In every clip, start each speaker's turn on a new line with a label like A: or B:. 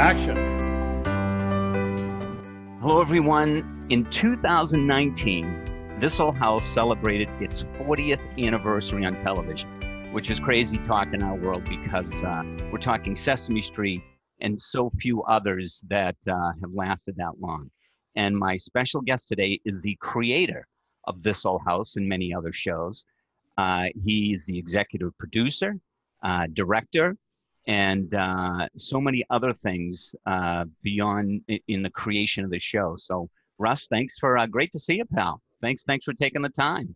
A: Action.
B: Hello, everyone. In 2019, This Old House celebrated its 40th anniversary on television, which is crazy talk in our world because we're talking Sesame Street and so few others that have lasted that long. And my special guest today is the creator of This Old House and many other shows. He's the executive producer, director, and so many other things beyond in the creation of the show. So, Russ, thanks for great to see you, pal. Thanks for taking the time.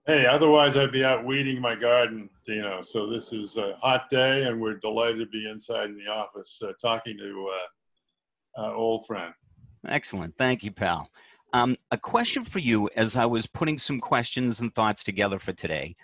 A: Hey, otherwise I'd be out weeding my garden, Dino. So this is a hot day, and we're delighted to be inside in the office talking to an old friend.
B: Excellent. Thank you, pal. A question for you as I was putting some questions and thoughts together for today.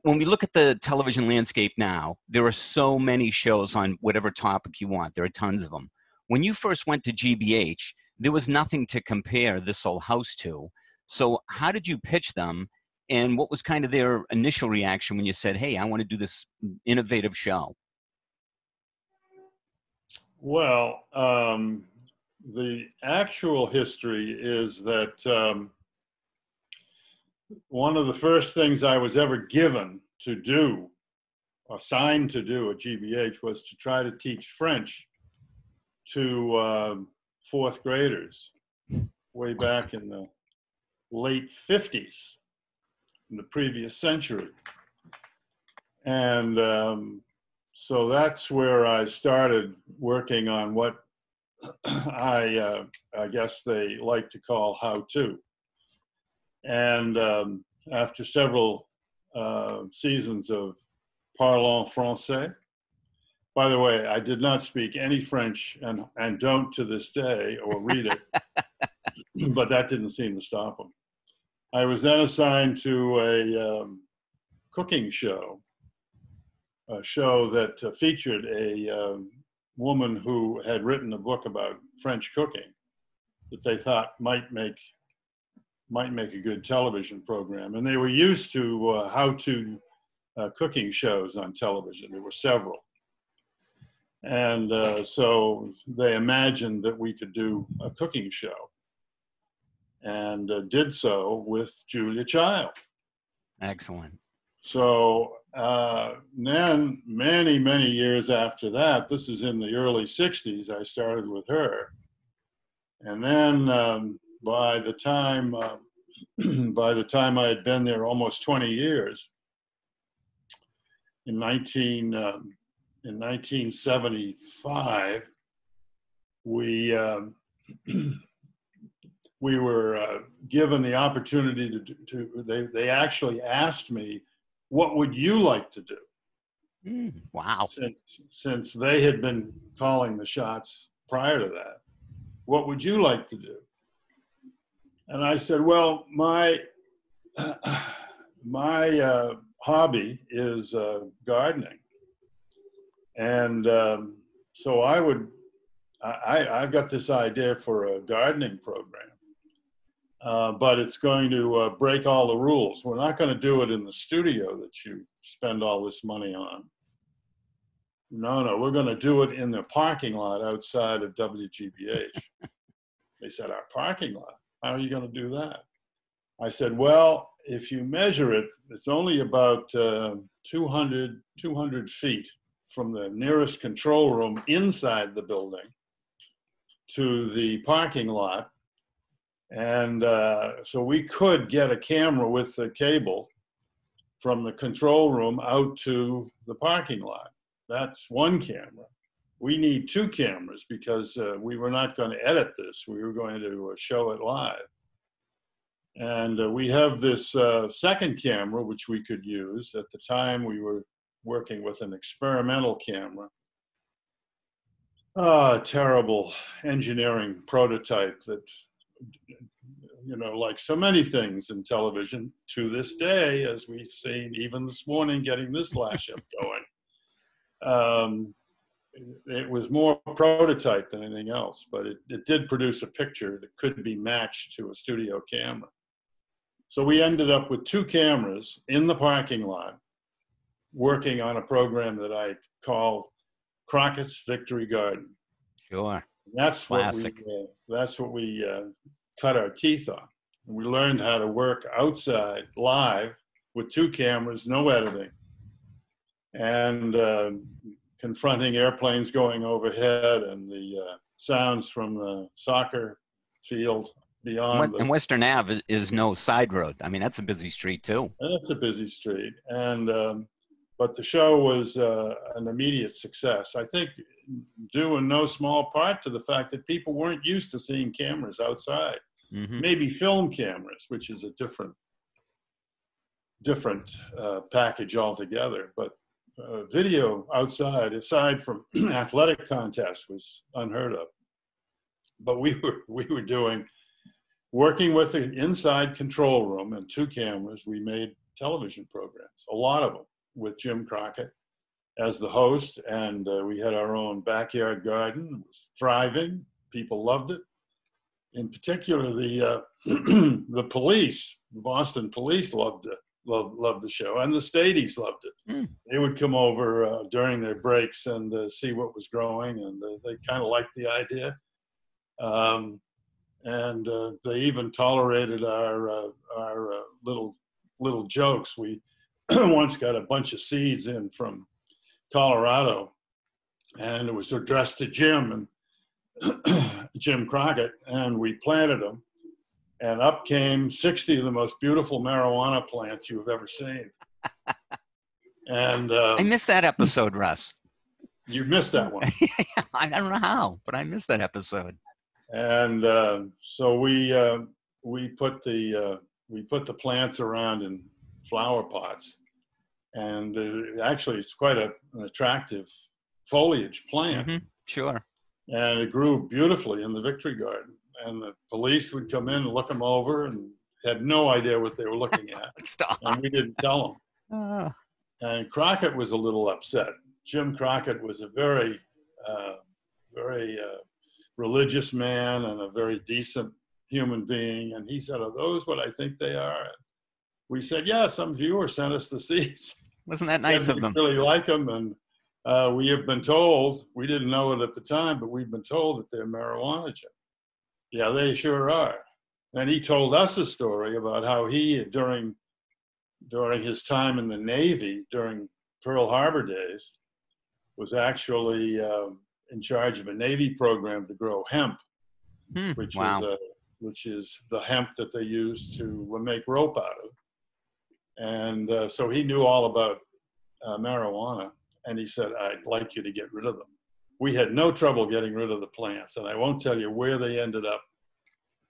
B: When we look at the television landscape now, there are so many shows on whatever topic you want. There are tons of them. When you first went to GBH, there was nothing to compare This Old House to. So how did you pitch them? And what was kind of their initial reaction when you said, hey, I want to do this innovative show?
A: Well, the actual history is that one of the first things I was ever given to do, assigned to do at GBH, was to try to teach French to fourth graders way back in the late 50s in the previous century. And so that's where I started working on what I guess they like to call how-to. And after several seasons of parlant français, by the way, I did not speak any French and don't to this day or read it, but that didn't seem to stop them. I was then assigned to a cooking show, a show that featured a woman who had written a book about French cooking that they thought might make a good television program. And they were used to how-to cooking shows on television. There were several. And so they imagined that we could do a cooking show, and did so with Julia Child.
B: Excellent.
A: So then many years after that, this is in the early 60s, I started with her. And then by the time I had been there almost 20 years, in 1975, we were given the opportunity they actually asked me, what would you like to do?
B: Wow.
A: Since they had been calling the shots prior to that, what would you like to do? And I said, well, my hobby is gardening. And so I've got this idea for a gardening program, but it's going to break all the rules. We're not going to do it in the studio that you spend all this money on. No, we're going to do it in the parking lot outside of WGBH. They said, our parking lot? How are you going to do that? I said, well, if you measure it, it's only about 200 feet from the nearest control room inside the building to the parking lot. And so we could get a camera with the cable from the control room out to the parking lot. That's one camera. We need two cameras because we were not going to edit this. We were going to show it live. And we have this second camera, which we could use. At the time, we were working with an experimental camera. Terrible engineering prototype that, like so many things in television, to this day, as we've seen even this morning, getting this lash up going. It was more prototype than anything else, but it did produce a picture that could be matched to a studio camera. So we ended up with two cameras in the parking lot working on a program that I called Crockett's Victory Garden.
B: Sure.
A: That's
B: Classic.
A: what we cut our teeth on. We learned how to work outside live with 2 cameras, no editing, and confronting airplanes going overhead and the sounds from the soccer field beyond.
B: And Western Ave is no side road. I mean, that's a busy street too.
A: That's a busy street, and but the show was an immediate success. I think due in no small part to the fact that people weren't used to seeing cameras outside.
B: Mm-hmm.
A: Maybe film cameras, which is a different package altogether. But video outside, aside from athletic contests, was unheard of. But we were working with the inside control room and 2 cameras. We made television programs, a lot of them, with Jim Crockett as the host, and we had our own backyard garden. It was thriving. People loved it. In particular, the police, the Boston police loved the show, and the Stadies loved it. Mm. They would come over during their breaks and see what was growing, and they kind of liked the idea. And they even tolerated our little jokes. We once got a bunch of seeds in from Colorado, and it was addressed to Jim and Jim Crockett, and we planted them, and up came 60 of the most beautiful marijuana plants you've ever seen. And
B: I missed that episode, Russ.
A: You missed that one.
B: I don't know how, but I missed that episode.
A: And so we put the plants around in flower pots, and actually it's quite an attractive foliage plant.
B: Mm-hmm. Sure.
A: And it grew beautifully in the Victory Garden. And the police would come in and look them over and had no idea what they were looking at.
B: Stop.
A: And we didn't tell them. And Crockett was a little upset. Jim Crockett was a very religious man and a very decent human being. And he said, "Are those what I think they are?" And we said, "Yeah, some viewer sent us the seeds."
B: Wasn't that nice of them?
A: We really like them. And we have been told, we didn't know it at the time, but we've been told that they're marijuana. Yeah, they sure are. And he told us a story about how he, during his time in the Navy, during Pearl Harbor days, was actually in charge of a Navy program to grow hemp, which is the hemp that they use to make rope out of. And so he knew all about marijuana. And he said, "I'd like you to get rid of them." We had no trouble getting rid of the plants, and I won't tell you where they ended up,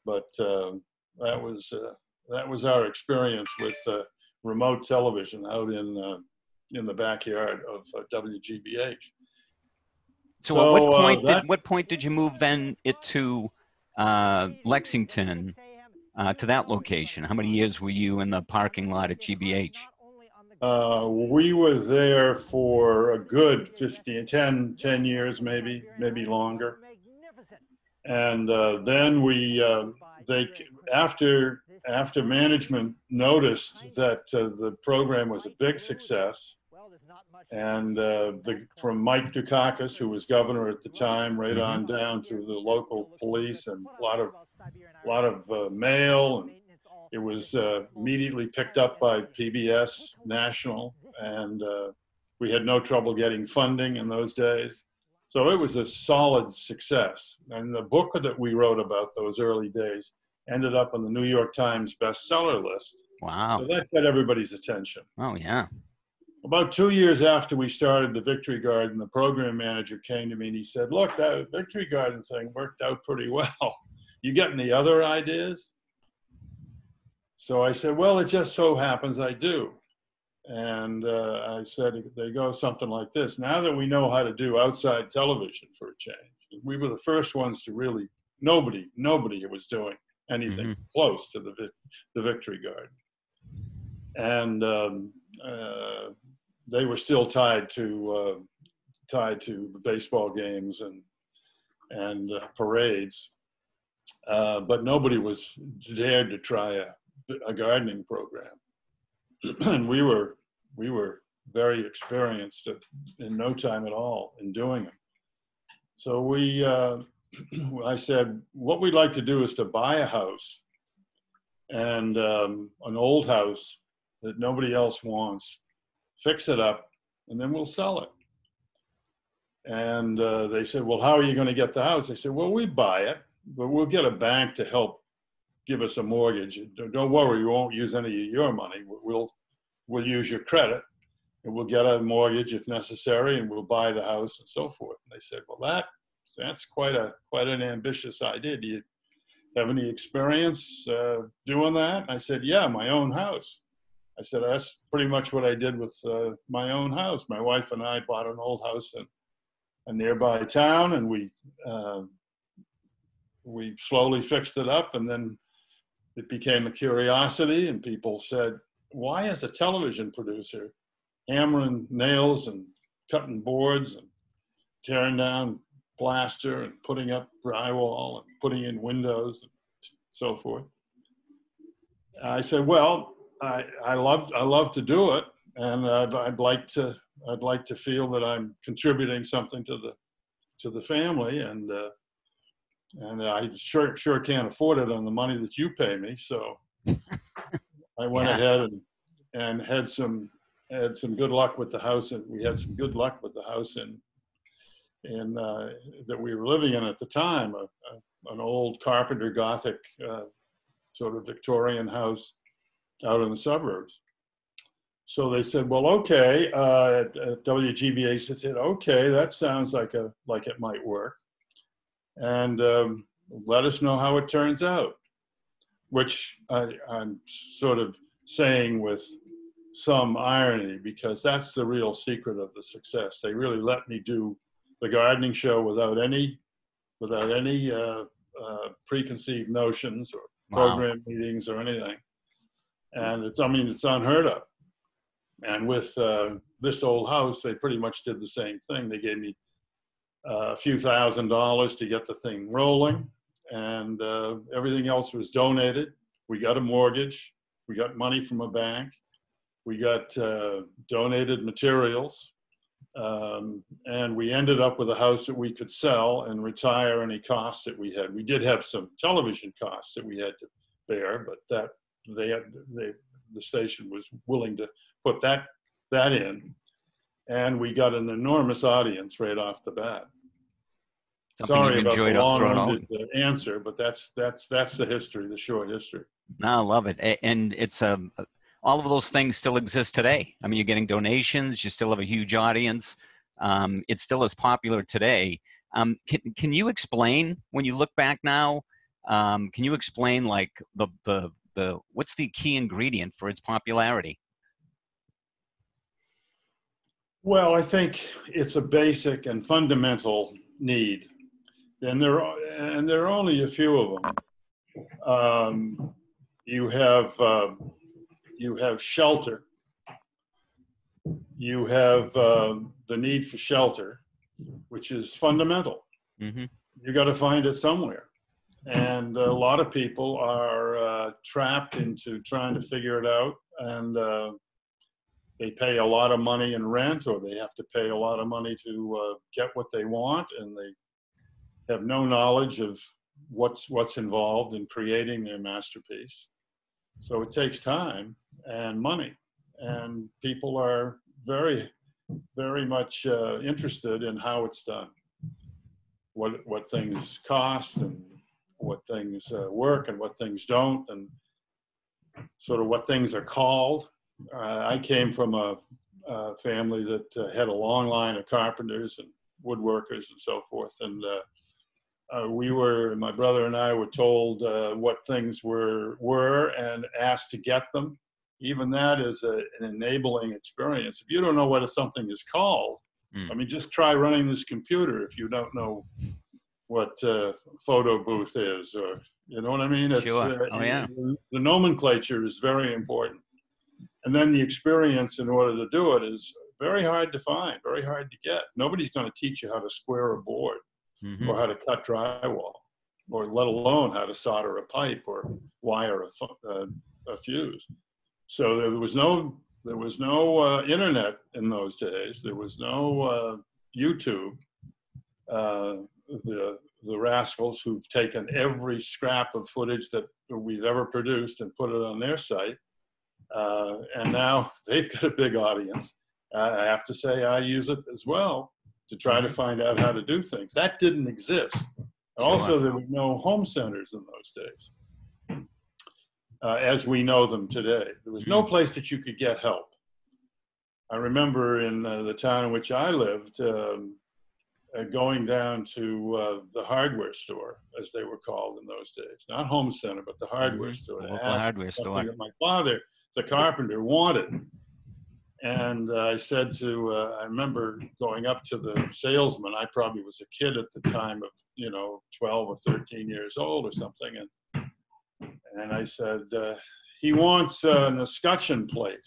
A: but that was our experience with remote television out in the backyard of WGBH.
B: So at what point did you move then to Lexington to that location? How many years were you in the parking lot at GBH?
A: We were there for a good 10 years, maybe longer. And then after management noticed that the program was a big success, and from Mike Dukakis, who was governor at the time, right on down to the local police and a lot of mail, and it was immediately picked up by PBS National, and we had no trouble getting funding in those days. So it was a solid success. And the book that we wrote about those early days ended up on the New York Times bestseller list.
B: Wow.
A: So that got everybody's attention.
B: Oh, yeah.
A: About 2 years after we started the Victory Garden, the program manager came to me and he said, "Look, that Victory Garden thing worked out pretty well. You got any other ideas?" So I said, "Well, it just so happens I do." And I said, they go something like this. Now that we know how to do outside television for a change, we were the first ones to really, nobody was doing anything close to the Victory Garden. And they were still tied to the baseball games and parades. But nobody was dared to try a gardening program. And we were very experienced in no time at all in doing them. So I said, what we'd like to do is to buy a house, and an old house that nobody else wants, fix it up, and then we'll sell it. And they said, well, how are you going to get the house? I said, well, we buy it, but we'll get a bank to help give us a mortgage. Don't worry, we won't use any of your money. We'll use your credit, and we'll get a mortgage if necessary, and we'll buy the house and so forth. And they said, well, that's quite an ambitious idea. Do you have any experience doing that? And I said, yeah, my own house. I said, that's pretty much what I did with my own house. My wife and I bought an old house in a nearby town, and we slowly fixed it up, and then it became a curiosity, and people said, why is a television producer hammering nails and cutting boards and tearing down plaster and putting up drywall and putting in windows and so forth? I said, well, I love to do it, and I'd like to feel that I'm contributing something to the family, and I sure can't afford it on the money that you pay me. So I went ahead and had some good luck with the house, and we had some good luck with the house in that we were living in at the time, an old Carpenter Gothic sort of Victorian house out in the suburbs. So they said, well, okay, at WGBH, they said, okay, that sounds like it might work. And let us know how it turns out, which I'm sort of saying with some irony, because that's the real secret of the success. They really let me do the gardening show without any preconceived notions or program meetings or anything. And it's unheard of. And with this old house, they pretty much did the same thing. They gave me a few $1,000s to get the thing rolling, and everything else was donated. We got a mortgage. We got money from a bank. We got donated materials. And we ended up with a house that we could sell and retire any costs that we had. We did have some television costs that we had to bear, but the station was willing to put that in, and we got an enormous audience right off the bat.
B: Something
A: Sorry about the long-winded
B: answer,
A: but that's the history, the short history.
B: No, I love it, and it's all of those things still exist today. I mean, you're getting donations, you still have a huge audience. It's still as popular today. Can you explain, when you look back now, can you explain like the what's the key ingredient for its popularity?
A: Well, I think it's a basic and fundamental need, and there are only a few of them. You have shelter. You have the need for shelter, which is fundamental.
B: Mm-hmm.
A: You got to find it somewhere. And a lot of people are trapped into trying to figure it out, and they pay a lot of money in rent, or they have to pay a lot of money to get what they want, and they have no knowledge of what's involved in creating their masterpiece. So it takes time and money, and people are very, very much interested in how it's done, what things cost, and what things work and what things don't, and sort of what things are called. I came from a family that had a long line of carpenters and woodworkers and so forth, and my brother and I were told what things were and asked to get them. Even that is an enabling experience. If you don't know what something is called, I mean, just try running this computer if you don't know what photo booth is, or you know what I mean? It's,
B: sure.
A: The nomenclature is very important. And then the experience in order to do it is very hard to find, very hard to get. Nobody's going to teach you how to square a board, mm-hmm. or how to cut drywall, or let alone how to solder a pipe or wire a fuse. So there was no There was no internet in those days. There was no YouTube. The rascals who've taken every scrap of footage that we've ever produced and put it on their site. And now they've got a big audience. I have to say I use it as well to try to find out how to do things. That didn't exist. Also, there were no home centers in those days, as we know them today. There was no place that you could get help. I remember in the town in which I lived, going down to the hardware store, as they were called in those days. Not home center, but the hardware store.
B: The local hardware store.
A: That my father, the carpenter, wanted. And I said to, I remember going up to the salesman. I probably was a kid at the time of, 12 or 13 years old or something. And I said, he wants an escutcheon plate.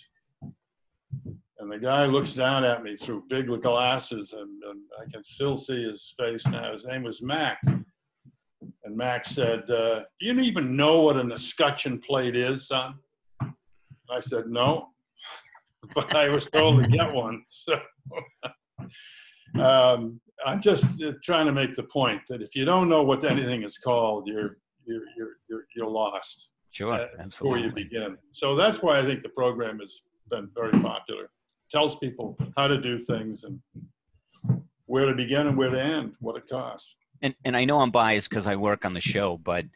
A: And the guy looks down at me through big glasses, and I can still see his face now. His name was Mac. And Mac said, do you even know what an escutcheon plate is, son? I said, no, but I was told to get one. So I'm just trying to make the point that if you don't know what anything is called, you're lost.
B: Sure, absolutely.
A: Before you begin. So that's why I think the program has been very popular. Tells people how to do things and where to begin and where to end, what it costs.
B: And I know I'm biased because I work on the show, but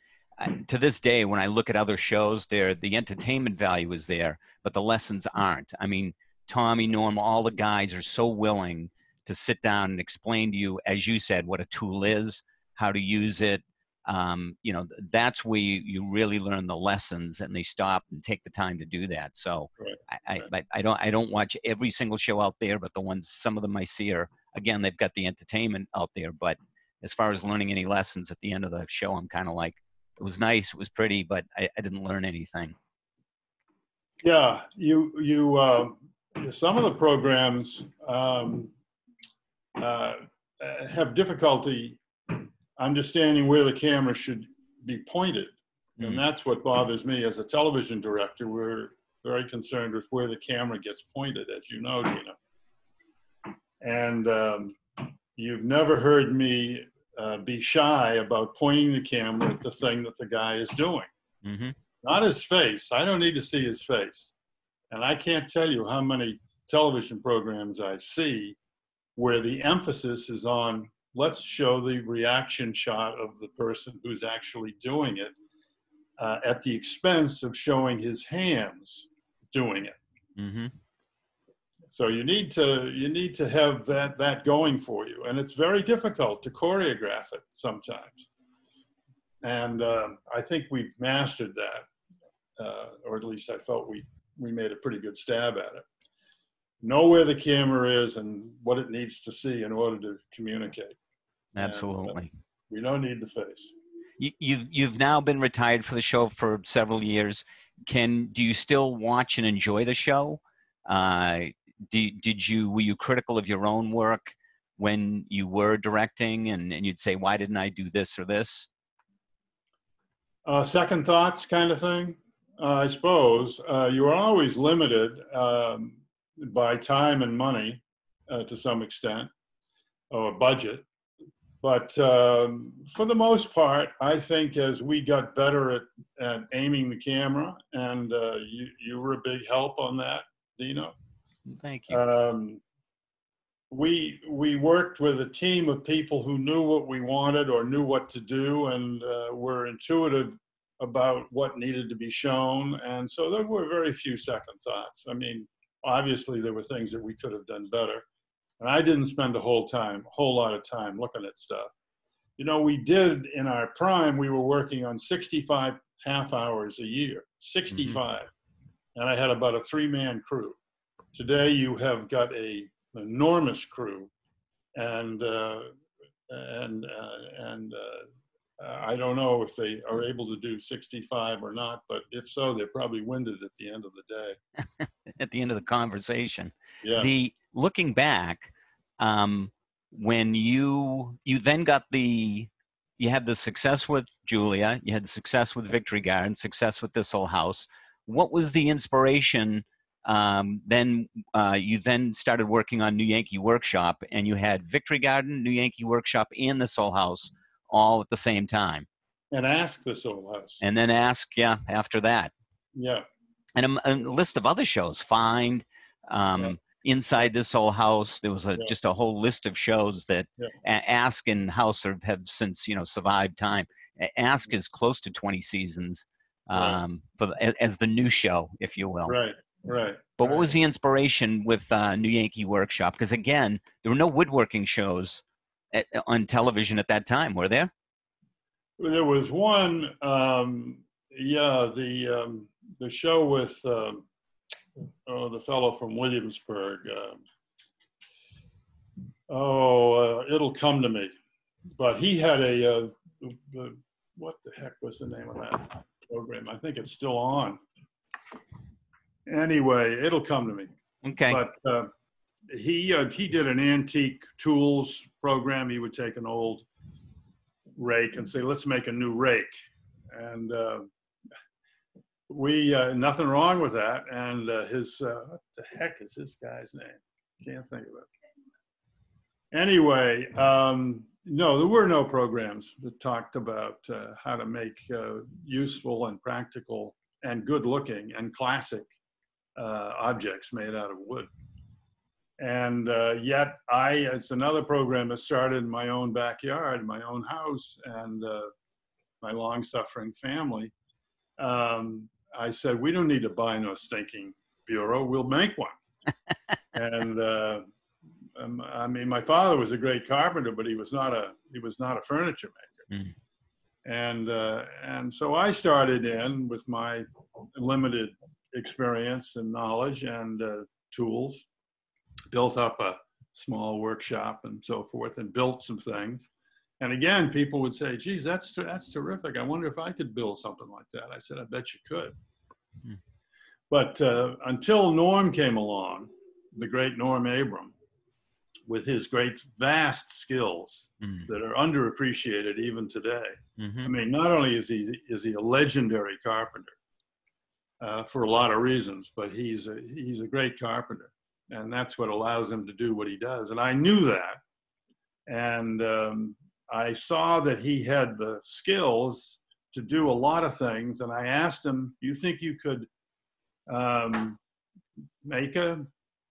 B: to this day, when I look at other shows, the entertainment value is there, but the lessons aren't. I mean, Tommy, Norm, all the guys are so willing to sit down and explain to you, as you said, what a tool is, how to use it. That's where you really learn the lessons, and they stop and take the time to do that. So right. I don't watch every single show out there, but some of them I see are, again, they've got the entertainment out there. But as far as learning any lessons at the end of the show, I'm kind of like, it was nice, it was pretty, but I didn't learn anything.
A: Yeah, some of the programs have difficulty understanding where the camera should be pointed. And that's what bothers me as a television director. We're very concerned with where the camera gets pointed, as you know, Dina. And you've never heard me be shy about pointing the camera at the thing that the guy is doing. Not his face. I don't need to see his face. And I can't tell you how many television programs I see where the emphasis is on, let's show the reaction shot of the person who's actually doing it at the expense of showing his hands doing it. So you need to have that going for you, and it's very difficult to choreograph it sometimes. And I think we've mastered that, or at least I felt we made a pretty good stab at it. Know where the camera is and what it needs to see in order to communicate.
B: Absolutely.
A: And, we don't need the face.
B: You've now been retired for the show for several years. Do you still watch and enjoy the show? Were you critical of your own work when you were directing, and you'd say, why didn't I do this or this?
A: Second thoughts kind of thing, I suppose. You are always limited by time and money to some extent, or budget. But for the most part, I think as we got better at aiming the camera, and you were a big help on that, Dino.
B: Thank you.
A: We worked with a team of people who knew what we wanted or knew what to do, and were intuitive about what needed to be shown. And so there were very few second thoughts. I mean, obviously there were things that we could have done better. And I didn't spend a whole lot of time looking at stuff. We did in our prime, we were working on 65 half hours a year, 65. And I had about a 3-man crew. Today you have got an enormous crew, and I don't know if they are able to do 65 or not, but if so, they're probably winded at the end of the day.
B: At the end of the conversation.
A: Yeah.
B: Looking back, when you then got you had the success with Julia, you had the success with Victory Garden, success with This Old House. What was the inspiration Then you then started working on New Yankee Workshop, and you had Victory Garden, New Yankee Workshop, and This Old House all at the same time.
A: And Ask This Old House.
B: And then Ask, yeah, after that.
A: Yeah.
B: And a list of other shows, Find, Inside This Old House. There was just a whole list of shows that Ask and House have since, survived time. Ask is close to 20 seasons as the new show, if you will.
A: Right.
B: But what was the inspiration with New Yankee Workshop? Because again, there were no woodworking shows on television at that time, were there?
A: There was one, the show with the fellow from Williamsburg. It'll Come to Me. But he had what the heck was the name of that program? I think it's still on. Anyway, It'll Come to Me.
B: Okay.
A: But he did an antique tools program. He would take an old rake and say, let's make a new rake. And we, nothing wrong with that. And his, what the heck is this guy's name? Can't think of it. Anyway, no, there were no programs that talked about how to make useful and practical and good looking and classic objects made out of wood. And yet it's another program that started in my own backyard, my own house, and my long-suffering family. I said, we don't need to buy no stinking bureau, we'll make one. And I mean, my father was a great carpenter, but he was not a furniture maker. And so I started in with my limited experience and knowledge and tools, built up a small workshop and so forth, and built some things. And again, people would say, geez, that's terrific. I wonder if I could build something like that. I said, I bet you could. But until Norm came along, the great Norm Abram, with his great vast skills that are underappreciated even today. I mean, not only is he a legendary carpenter for a lot of reasons, but he's a great carpenter. And that's what allows him to do what he does. And I knew that. And I saw that he had the skills to do a lot of things. And I asked him, do you think you could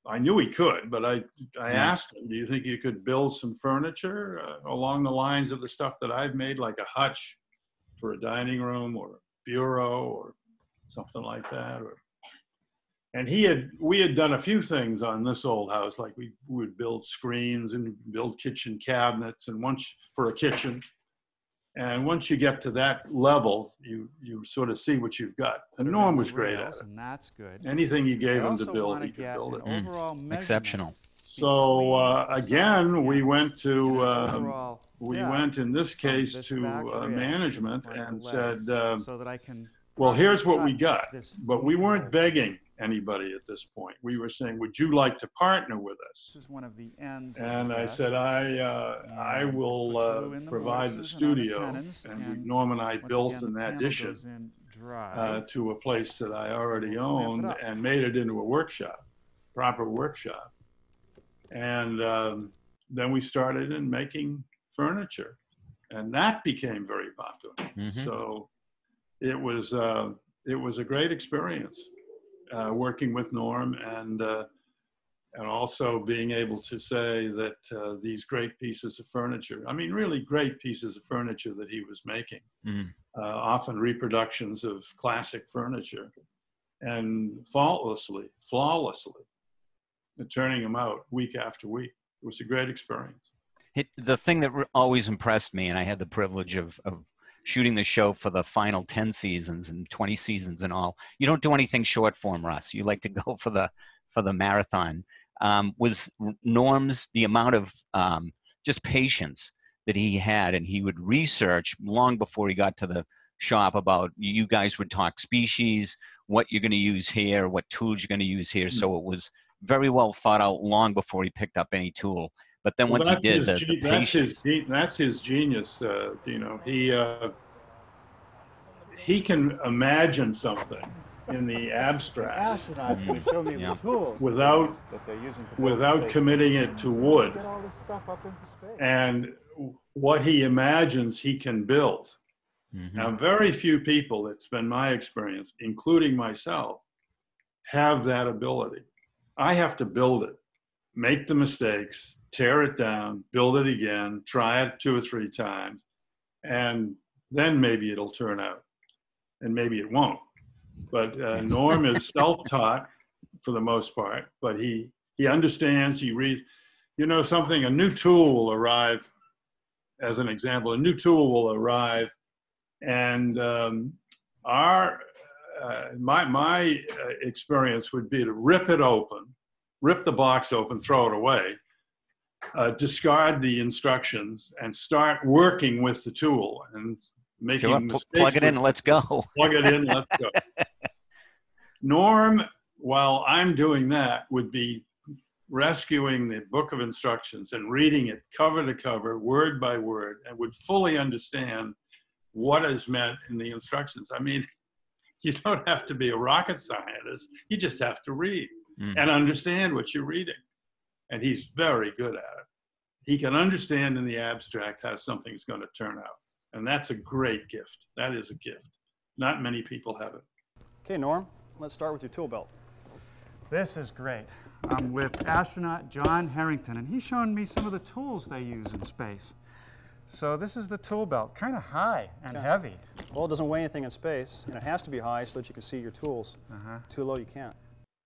A: I knew he could, but I asked him, do you think you could build some furniture along the lines of the stuff that I've made, like a hutch for a dining room or a bureau or something like that? And we had done a few things on This Old House, like we would build screens and build kitchen cabinets and for a kitchen. And once you get to that level, you sort of see what you've got. And Norm was great at it.
C: And that's good.
A: Anything you gave him to build, he could build it.
B: Exceptional.
A: So again, we went in this case to management and said, well, here's what we got. But we weren't begging anybody at this point. We were saying, would you like to partner with us?
C: This is one of the ends.
A: And I said, I will provide the studio. And Norm and I built an addition to a place that I already owned and made it into a workshop, proper workshop. And then we started in making furniture, and that became very popular. So it was a great experience. Working with Norm and also being able to say that these great pieces of furniture, I mean, really great pieces of furniture that he was making, often reproductions of classic furniture, and flawlessly, turning them out week after week. It was a great experience.
B: The thing that always impressed me, and I had the privilege of shooting the show for the final 10 seasons and 20 seasons and all. You don't do anything short form, Russ. You like to go for the marathon. Was Norm's, the amount of just patience that he had, and he would research long before he got to the shop about, you guys would talk species, what you're going to use here, what tools you're going to use here. So it was very well thought out long before he picked up any tool. But then once he did, the patience.
A: That's his genius. You know, he can imagine something in the abstract
C: Astronaut's going to show me the tools
A: without
C: that they're using to build
A: without
C: space
A: committing it to wood
C: get all this stuff up into space.
A: and what he imagines he can build. Now, very few people, it's been my experience, including myself, have that ability. I have to build it, make the mistakes, tear it down, build it again, try it 2 or 3 times, and then maybe it'll turn out, and maybe it won't. But Norm is self-taught for the most part, but he understands, he reads. You know something, a new tool will arrive, as an example, a new tool will arrive, and my experience would be to rip it open, rip the box open, throw it away, discard the instructions, and start working with the tool and making mistakes.
B: Plug it in, let's go.
A: Plug it in, let's go. Norm, while I'm doing that, would be rescuing the book of instructions and reading it cover to cover, word by word, and would fully understand what is meant in the instructions. I mean, you don't have to be a rocket scientist. You just have to read and understand what you're reading. And he's very good at it. He can understand in the abstract how something's going to turn out. And that's a great gift. That is a gift. Not many people have it.
D: Okay, Norm, let's start with your tool belt.
C: This is great. I'm with astronaut John Harrington, and he's showing me some of the tools they use in space. So this is the tool belt, kind of high and heavy.
D: Well, it doesn't weigh anything in space, and it has to be high so that you can see your tools. Too low, you can't.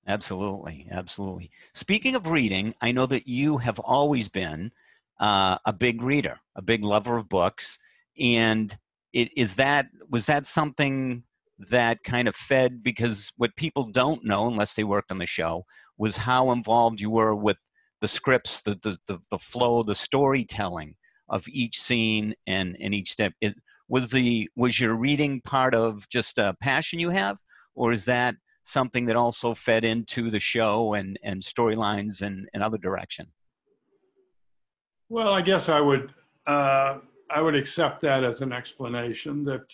B: Absolutely, absolutely. Speaking of reading, I know that you have always been a big reader, a big lover of books, and was that something that kind of fed, because what people don't know unless they worked on the show was how involved you were with the scripts, the flow, the storytelling of each scene and each step. Was your reading part of just a passion you have, or is that something that also fed into the show and storylines and other direction?
A: Well, I guess I would accept that as an explanation that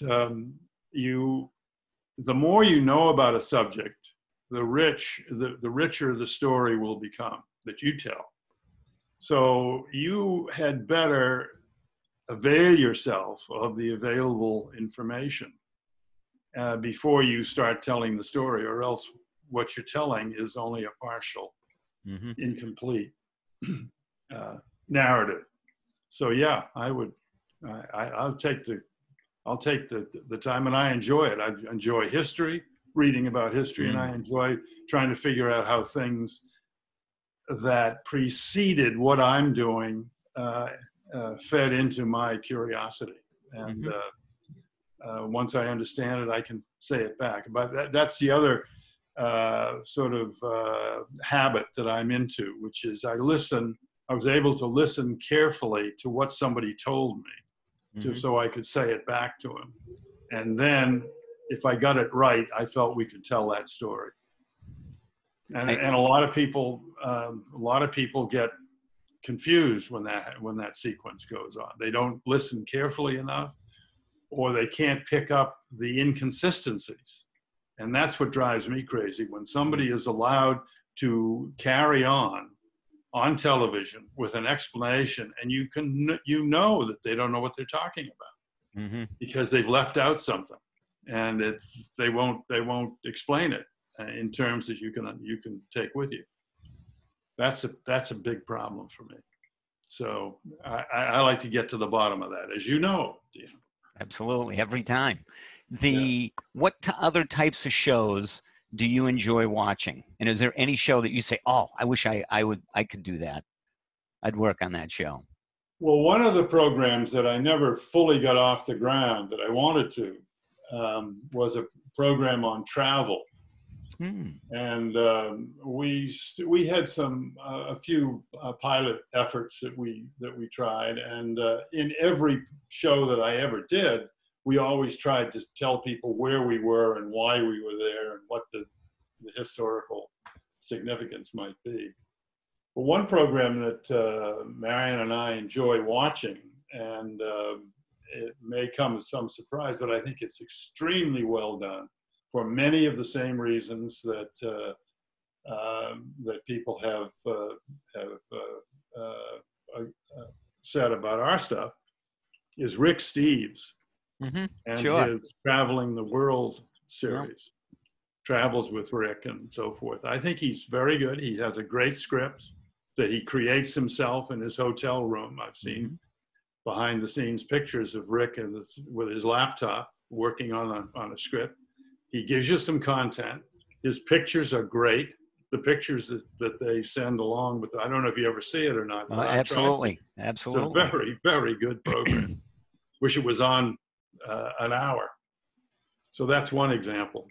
A: the more you know about a subject, the richer the story will become that you tell. So you had better avail yourself of the available information before you start telling the story, or else what you're telling is only a partial, incomplete narrative. So yeah, I'll take the time, and I enjoy it. I enjoy history, reading about history, and I enjoy trying to figure out how things that preceded what I'm doing fed into my curiosity. And once I understand it, I can say it back. But that's the other sort of habit that I'm into, which is I was able to listen carefully to what somebody told me, so I could say it back to him. And then if I got it right, I felt we could tell that story. And a lot of people get confused when that sequence goes on. They don't listen carefully enough, or they can't pick up the inconsistencies. And that's what drives me crazy, when somebody is allowed to carry on television with an explanation, and you know that they don't know what they're talking about because they've left out something, and they won't explain it in terms that you can take with you. That's a big problem for me. So I like to get to the bottom of that, as you know, Dean.
B: Absolutely, every time. What other types of shows do you enjoy watching? And is there any show that you say, "Oh, I wish I could do that. I'd work on that show"?
A: Well, one of the programs that I never fully got off the ground that I wanted to was a program on travel. And we had a few pilot efforts that we tried, and in every show that I ever did, we always tried to tell people where we were and why we were there and what the historical significance might be. But one program that Marion and I enjoy watching, and it may come as some surprise, but I think it's extremely well done for many of the same reasons that that people have said about our stuff, is Rick Steves and
B: Sure.
A: his Traveling the World series. Travels with Rick and so forth. I think he's very good. He has a great script that he creates himself in his hotel room. I've seen behind the scenes pictures of Rick and with his laptop working on a script. He gives you some content. His pictures are great. The pictures that they send along with, I don't know if you ever see it or not.
B: Absolutely.
A: It's a very, very good program. Wish it was on an hour. So that's one example.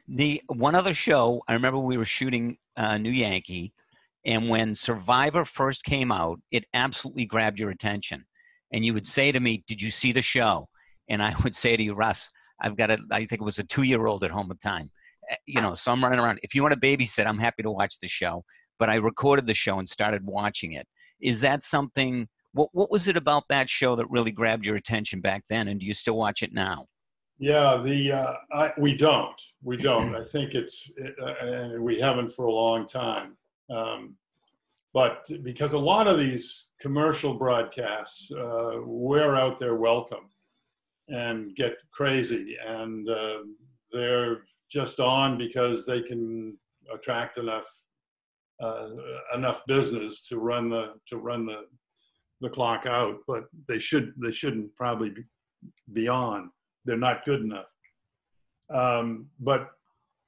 B: The one other show, I remember we were shooting New Yankee, and when Survivor first came out, it absolutely grabbed your attention. And you would say to me, "Did you see the show?" And I would say to you, "Russ, I've got I think it was a 2-year-old at home at the time. You know, so I'm running around. If you want to babysit, I'm happy to watch the show." But I recorded the show and started watching it. Is that something, what was it about that show that really grabbed your attention back then? And do you still watch it now?
A: Yeah, we don't. I think and we haven't for a long time. But because a lot of these commercial broadcasts wear out their welcome and get crazy, and they're just on because they can attract enough business to run the clock out. But they shouldn't probably be on. They're not good enough. But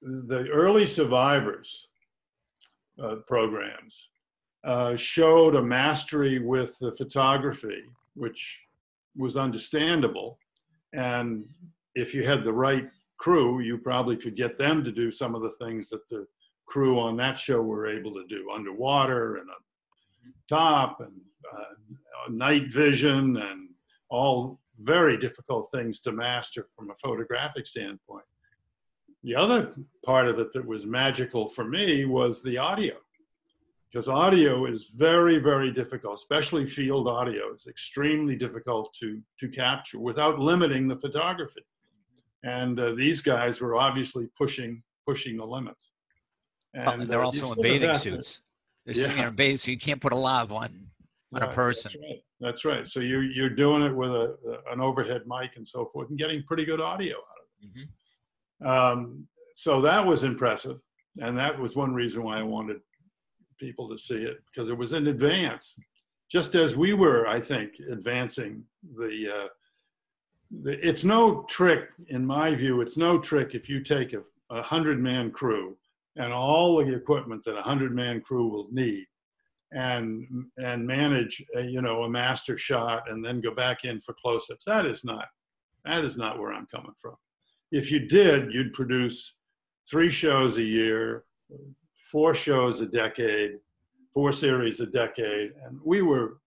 A: the early Survivors programs showed a mastery with the photography, which was understandable. And if you had the right crew, you probably could get them to do some of the things that the crew on that show were able to do, underwater and on top and night vision, and all very difficult things to master from a photographic standpoint. The other part of it that was magical for me was the audio, because audio is very, very difficult, especially field audio. It's extremely difficult to capture without limiting the photography. And these guys were obviously pushing the limits.
B: And they're also in bathing suits. They're sitting there in bathing suits. You can't put a lav on a person.
A: That's right. So you're doing it with an overhead mic and so forth, and getting pretty good audio out of it. So that was impressive, and that was one reason why I wanted people to see it, because it was in advance, just as we were, I think, advancing it's no trick, in my view, it's no trick if you take a 100-man crew and all the equipment that a 100-man crew will need, and manage a master shot and then go back in for close-ups. That is not where I'm coming from. If you did, you'd produce 3 shows a year, 4 shows a decade, 4 series a decade, and we were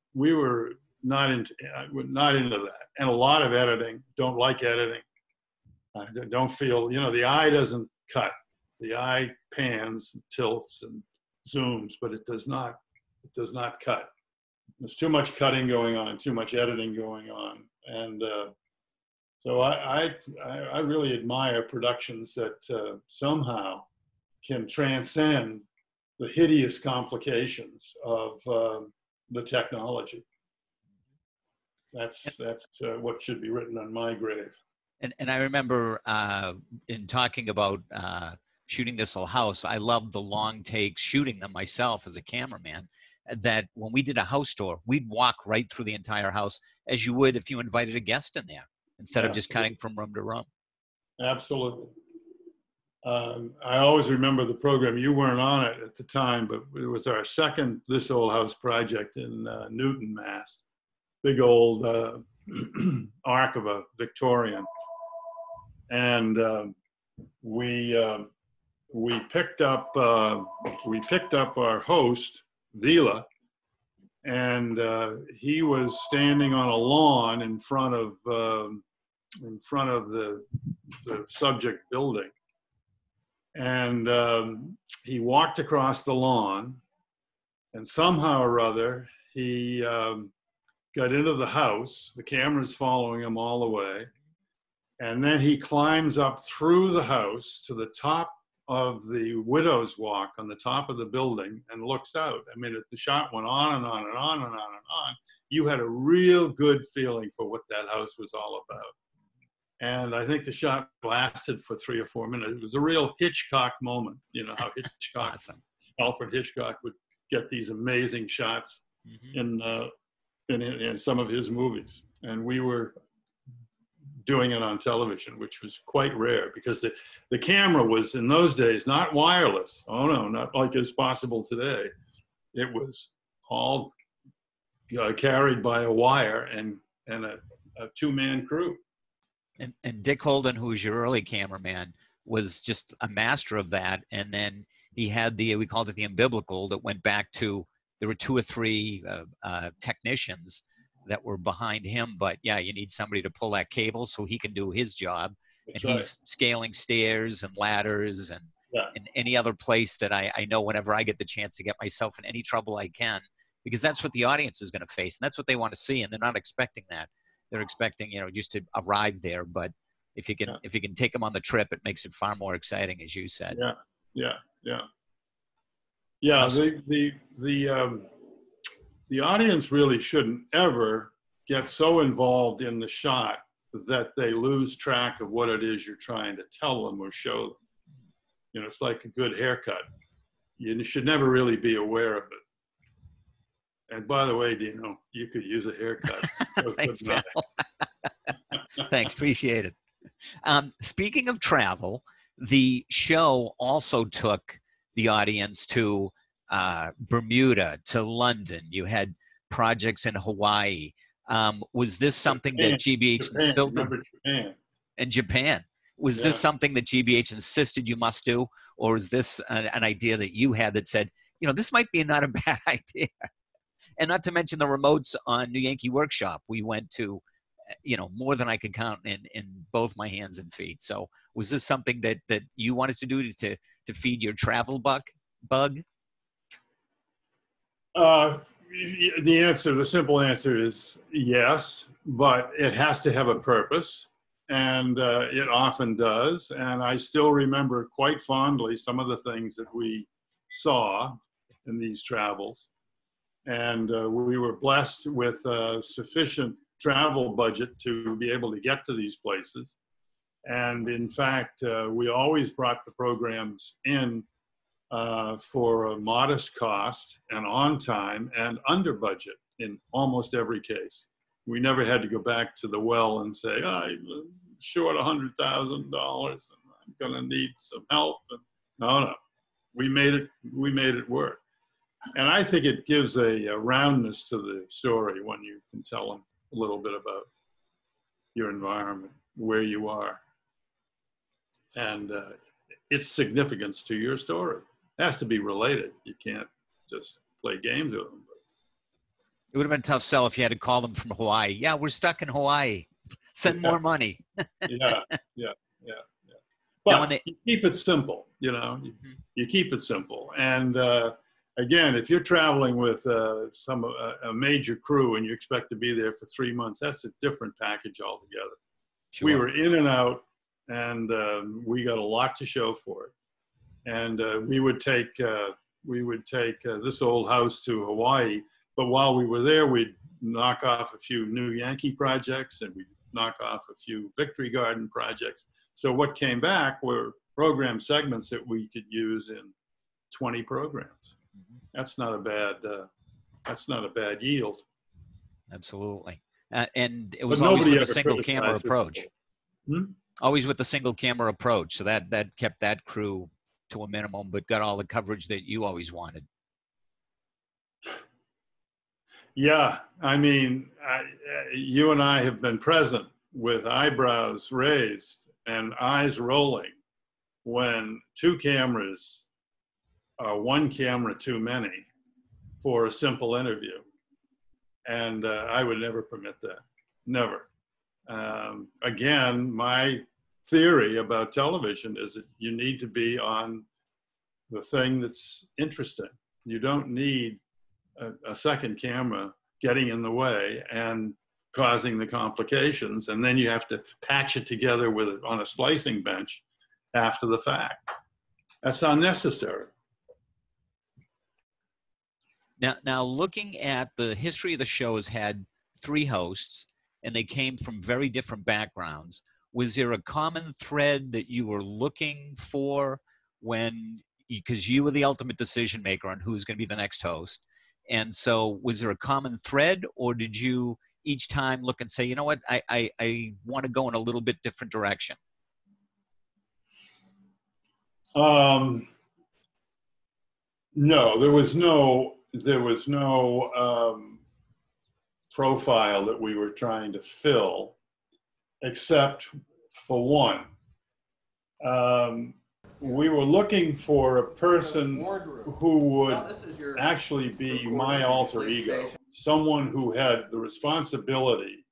A: not into that. And a lot of editing. Don't like editing. I don't feel, the eye doesn't cut. The eye pans, tilts, and zooms, but it does not cut. There's too much cutting going on, too much editing going on, and so I really admire productions that somehow can transcend the hideous complications of the technology. That's what should be written on my grave.
B: And I remember in talking about shooting this whole house, I loved the long takes, shooting them myself as a cameraman, that when we did a house tour, we'd walk right through the entire house as you would if you invited a guest in there, instead of just cutting from room to room. Absolutely.
A: I always remember the program. You weren't on it at the time, but it was our second This Old House project in Newton, Mass. Big old ark of a Victorian. And we picked up our host, Vila, and he was standing on a lawn in front of the subject building. And he walked across the lawn, and somehow or other, he got into the house. The camera's following him all the way. And then he climbs up through the house to the top of the widow's walk on the top of the building and looks out. I mean, the shot went on and on and on and on and on. You had a real good feeling for what that house was all about. And I think the shot lasted for 3 or 4 minutes. It was a real Hitchcock moment. You know how Hitchcock,
B: Awesome.
A: Alfred Hitchcock would get these amazing shots in some of his movies. And we were doing it on television, which was quite rare because the camera was, in those days, not wireless. Oh no, not like it's possible today. It was all carried by a wire and a 2-man crew.
B: And Dick Holden, who was your early cameraman, was just a master of that. And then he had we called it the umbilical that went back to, there were 2 or 3 technicians that were behind him. But yeah, you need somebody to pull that cable so he can do his job.
A: That's
B: and
A: right.
B: He's scaling stairs and ladders and in any other place that I know whenever I get the chance to get myself in any trouble I can, because that's what the audience is going to face. And that's what they want to see. And they're not expecting that. They're expecting, just to arrive there. But if you can take them on the trip, it makes it far more exciting, as you said.
A: Yeah. The audience really shouldn't ever get so involved in the shot that they lose track of what it is you're trying to tell them or show them. It's like a good haircut. You should never really be aware of it. And by the way, Dino, you could use a haircut. So
B: Thanks, Bill. Thanks, appreciate it. Speaking of travel, the show also took the audience to Bermuda, to London. You had projects in Hawaii. Was this something that GBH insisted?
A: Japan.
B: And Japan. Was this something that GBH insisted you must do? Or is this an idea that you had that said, this might be not a bad idea? And not to mention the remotes on New Yankee Workshop. We went to, more than I could count in both my hands and feet. So was this something that you wanted to do to feed your travel bug?
A: The simple answer is yes, but it has to have a purpose. And it often does. And I still remember quite fondly some of the things that we saw in these travels. And we were blessed with a sufficient travel budget to be able to get to these places. And in fact, we always brought the programs in for a modest cost and on time and under budget in almost every case. We never had to go back to the well and say, I'm short $100,000 and I'm going to need some help. And no, we made it work. And I think it gives a roundness to the story when you can tell them a little bit about your environment, where you are, and its significance to your story. It has to be related. You can't just play games with them.
B: It would have been a tough sell if you had to call them from Hawaii. Yeah, we're stuck in Hawaii. Send more money.
A: Yeah. But you keep it simple, you keep it simple. And again, if you're traveling with a major crew and you expect to be there for 3 months, that's a different package altogether. Sure. We were in and out, and we got a lot to show for it. And we would take this old house to Hawaii. But while we were there, we'd knock off a few new Yankee projects, and we'd knock off a few Victory Garden projects. So what came back were program segments that we could use in 20 programs. That's not a bad yield.
B: Absolutely. And it was always with a single camera approach. Always with the single camera approach. So that kept that crew to a minimum, but got all the coverage that you always wanted.
A: Yeah, I mean, you and I have been present with eyebrows raised and eyes rolling when 2 cameras are 1 camera too many for a simple interview. And I would never permit that, never. Again, my theory about television is that you need to be on the thing that's interesting. You don't need a second camera getting in the way. And causing the complications, and then you have to patch it together with it on a splicing bench after the fact. That's unnecessary.
B: Now, looking at the history of the show has had 3 hosts, and they came from very different backgrounds. Was there a common thread that you were looking for when, because you were the ultimate decision maker on who's going to be the next host, and so was there a common thread, or did you each time look and say, you know what, I want to go in a little bit different direction?
A: No, there was no profile that we were trying to fill, except for one. We were looking for a person who would actually be my alter ego, someone who had the responsibility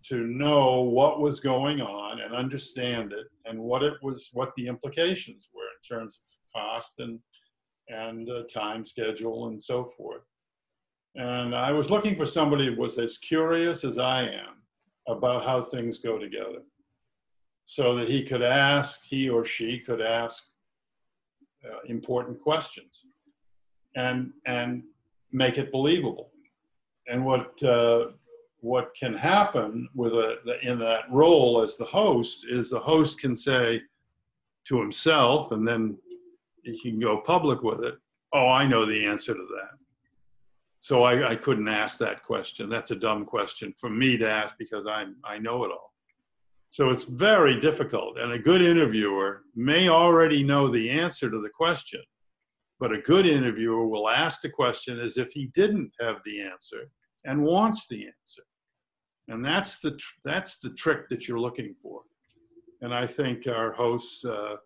A: to know what was going on and understand it, and what the implications were in terms of cost and time schedule and so forth. And I was looking for somebody who was as curious as I am about how things go together, so that he or she could ask important questions and make it believable. And what can happen in that role as the host is the host can say to himself, and then he can go public with it, oh, I know the answer to that. So I couldn't ask that question. That's a dumb question for me to ask because I know it all. So it's very difficult. And a good interviewer may already know the answer to the question, but a good interviewer will ask the question as if he didn't have the answer and wants the answer. And that's the trick that you're looking for. And I think our hosts that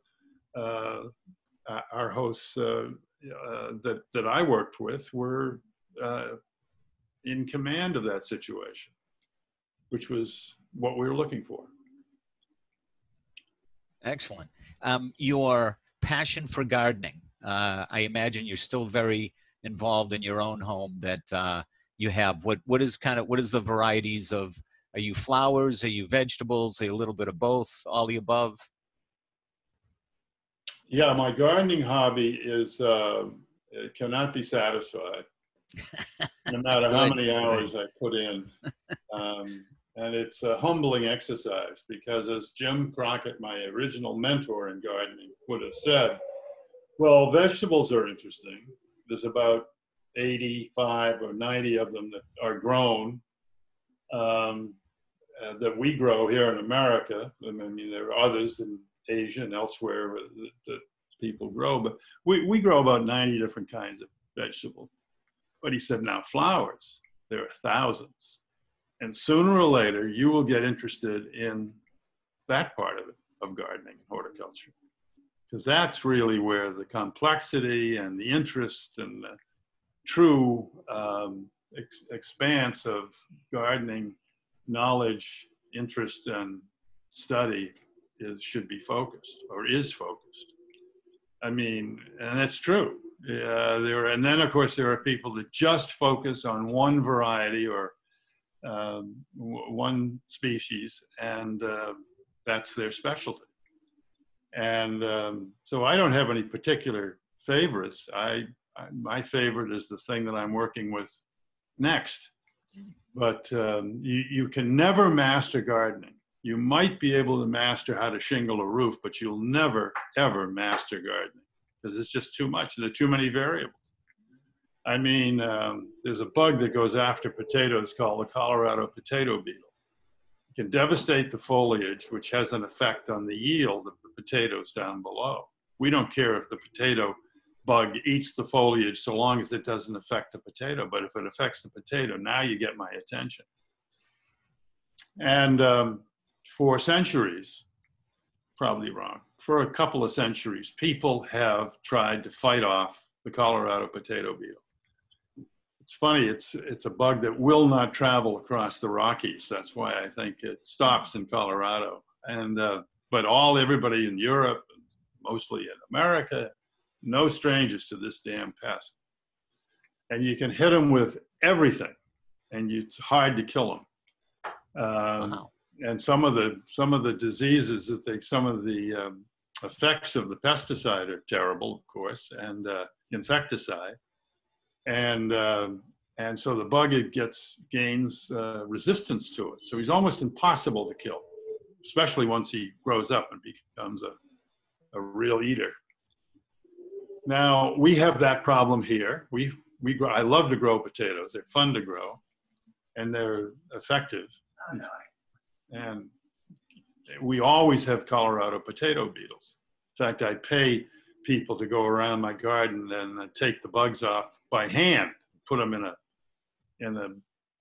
A: I worked with were in command of that situation, which was what we were looking for.
B: Excellent. Your passion for gardening, I imagine you're still very involved in your own home that you have. What is the varieties of, are you flowers, are you vegetables, are you a little bit of both, all the above?
A: Yeah, my gardening hobby is, it cannot be satisfied, no matter how many hours I put in. And it's a humbling exercise because, as Jim Crockett, my original mentor in gardening, would have said, well, vegetables are interesting. There's about 85 or 90 of them that are grown, that we grow here in America. I mean, there are others in Asia and elsewhere that people grow, but we grow about 90 different kinds of vegetables. But he said, now flowers, there are thousands. And sooner or later, you will get interested in that part of it, of gardening and horticulture. Because that's really where the complexity and the interest and the true expanse of gardening knowledge, interest, and study should be focused, or is focused. I mean, and that's true. And then, of course, there are people that just focus on one variety or one species, and that's their specialty. And so I don't have any particular favorites. My favorite is the thing that I'm working with next. But you can never master gardening. You might be able to master how to shingle a roof, but you'll never, ever master gardening because it's just too much. There are too many variables. I mean, there's a bug that goes after potatoes called the Colorado potato beetle. It can devastate the foliage, which has an effect on the yield of the potatoes down below. We don't care if the potato bug eats the foliage so long as it doesn't affect the potato, but if it affects the potato, now you get my attention. And for centuries, probably wrong, for a couple of centuries, people have tried to fight off the Colorado potato beetle. It's funny, it's a bug that will not travel across the Rockies. That's why I think it stops in Colorado. And but everybody in Europe, mostly in America, no strangers to this damn pest. And you can hit them with everything, and it's hard to kill them.
B: Wow.
A: And some of the diseases that some of the effects of the pesticide are terrible, of course, and insecticide, and so the bug gains resistance to it. So he's almost impossible to kill, especially once he grows up and becomes a real eater. Now we have that problem here. We grow. I love to grow potatoes. They're fun to grow, and they're effective. And we always have Colorado potato beetles. In fact, I pay people to go around my garden and take the bugs off by hand, put them in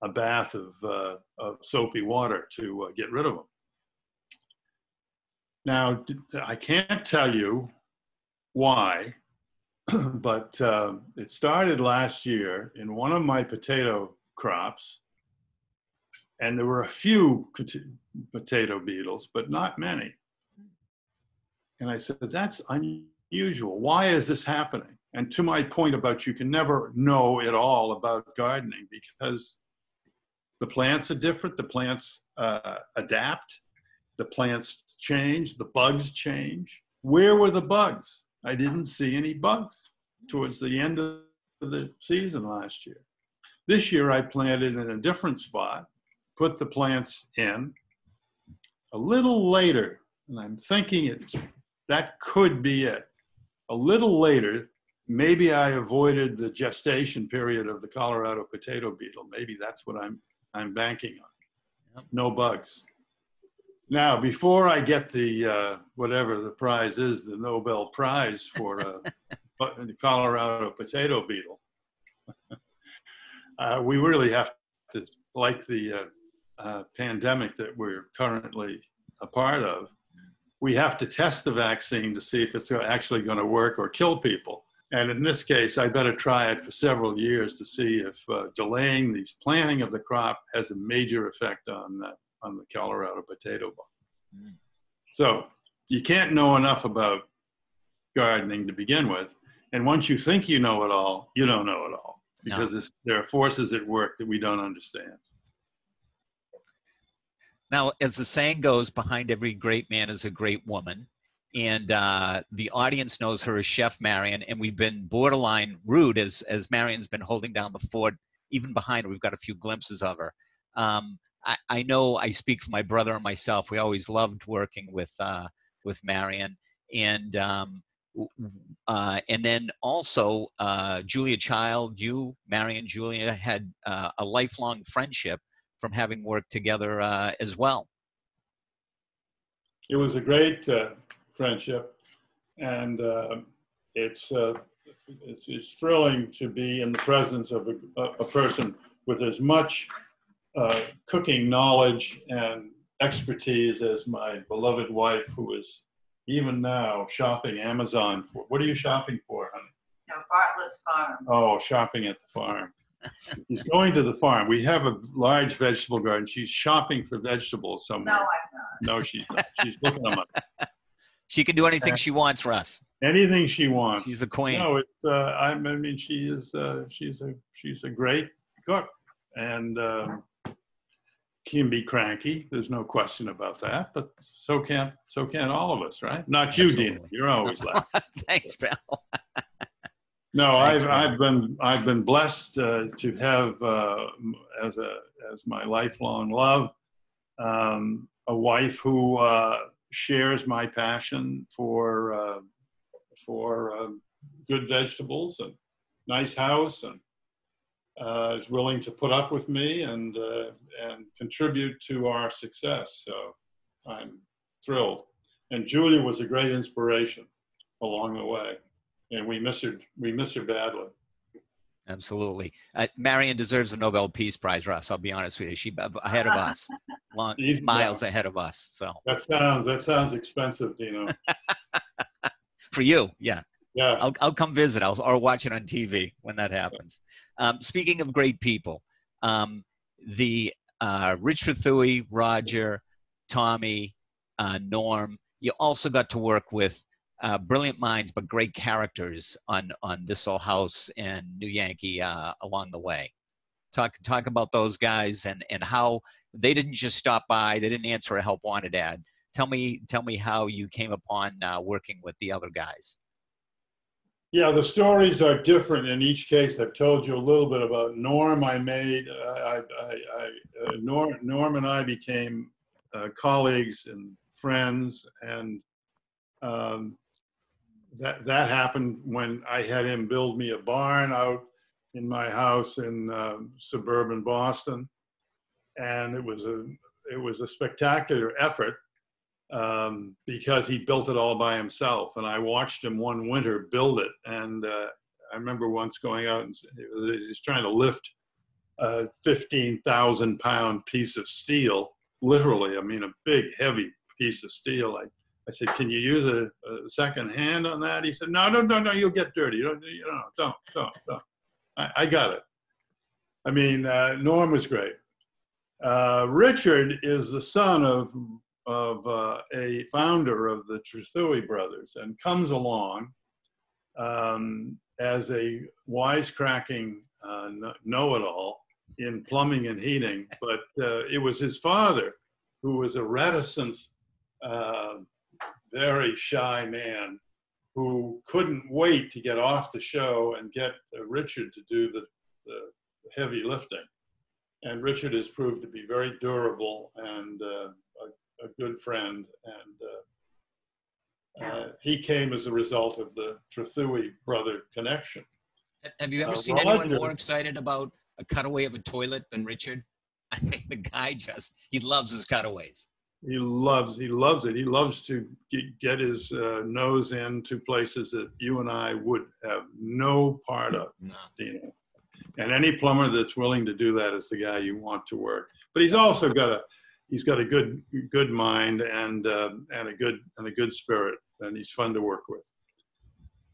A: a bath of soapy water to get rid of them. Now, I can't tell you why, but it started last year in one of my potato crops, and there were a few potato beetles, but not many. And I said, that's unusual. Why is this happening? And to my point about you can never know it all about gardening because the plants are different, the plants adapt, the plants change, the bugs change. Where were the bugs? I didn't see any bugs towards the end of the season last year. This year I planted in a different spot, put the plants in a little later, and I'm thinking that could be it. A little later, maybe I avoided the gestation period of the Colorado potato beetle. Maybe that's what I'm banking on. No bugs. Now, before I get the whatever the prize is, the Nobel Prize for the Colorado potato beetle, we really have to, like the pandemic that we're currently a part of, we have to test the vaccine to see if it's actually going to work or kill people. And in this case, I better try it for several years to see if delaying the planting of the crop has a major effect on the Colorado potato bug. Mm. So you can't know enough about gardening to begin with. And once you think you know it all, you don't know it all because there are forces at work that we don't understand.
B: Now, as the saying goes, behind every great man is a great woman. And the audience knows her as Chef Marion. And we've been borderline rude as Marion's been holding down the fort. Even behind her, we've got a few glimpses of her. I know I speak for my brother and myself. We always loved working with Marion. And then also Julia Child, you, Marion, Julia had a lifelong friendship from having worked together as well.
A: It was a great friendship, and it's thrilling to be in the presence of a person with as much cooking knowledge and expertise as my beloved wife, who is even now shopping Amazon for. What are you shopping for, honey?
E: No, Bartlett's Farm.
A: Oh, shopping at the farm. She's going to the farm. We have a large vegetable garden. She's shopping for vegetables somewhere.
E: No, I'm not.
A: No, she's not. She's looking them up.
B: She can do anything she wants, Russ.
A: Anything she wants.
B: She's the queen.
A: No, it's. I mean, she's a great cook, and can be cranky. There's no question about that. But so can all of us, right? Not you,
B: Absolutely.
A: Dina. You're always laughing.
B: Thanks, Bill.
A: No,
B: Thanks,
A: I've been blessed to have as my lifelong love a wife who shares my passion for good vegetables and nice house, and is willing to put up with me and contribute to our success. So I'm thrilled. And Julia was a great inspiration along the way. And we miss her badly.
B: Absolutely. Marion deserves the Nobel Peace Prize, Russ. I'll be honest with you. She's ahead of us, miles ahead of us. So
A: that sounds expensive, Dino.
B: For you, yeah.
A: Yeah.
B: I'll come visit. Or watch it on TV when that happens. Speaking of great people, the Rich Thruthui, Roger, Tommy, Norm. You also got to work with brilliant minds, but great characters on This Old House and New Yankee along the way. Talk about those guys and how they didn't just stop by. They didn't answer a help wanted ad. Tell me how you came upon working with the other guys.
A: Yeah, the stories are different in each case. I've told you a little bit about Norm. Norm and I became colleagues and friends, and that happened when I had him build me a barn out in my house in suburban Boston, and it was a spectacular effort. Because he built it all by himself. And I watched him one winter build it. And I remember once going out and he was trying to lift a 15,000 pound piece of steel, literally, I mean, a big, heavy piece of steel. I said, can you use a second hand on that? He said, no, you'll get dirty. Don't. I got it. I mean, Norm was great. Richard is the son of a founder of the Trethewey brothers, and comes along as a wisecracking know-it-all in plumbing and heating. But it was his father who was a reticent, very shy man who couldn't wait to get off the show and get Richard to do the heavy lifting. And Richard has proved to be very durable and a good friend, and he came as a result of the Trethewey brother connection.
F: Have you ever seen anyone more excited about a cutaway of a toilet than Richard? I mean, the guy he loves his cutaways.
A: He loves it. He loves to get his nose into places that you and I would have no part of, Dino. And any plumber that's willing to do that is the guy you want to work. But he's also got a good mind and a good spirit, and he's fun to work with.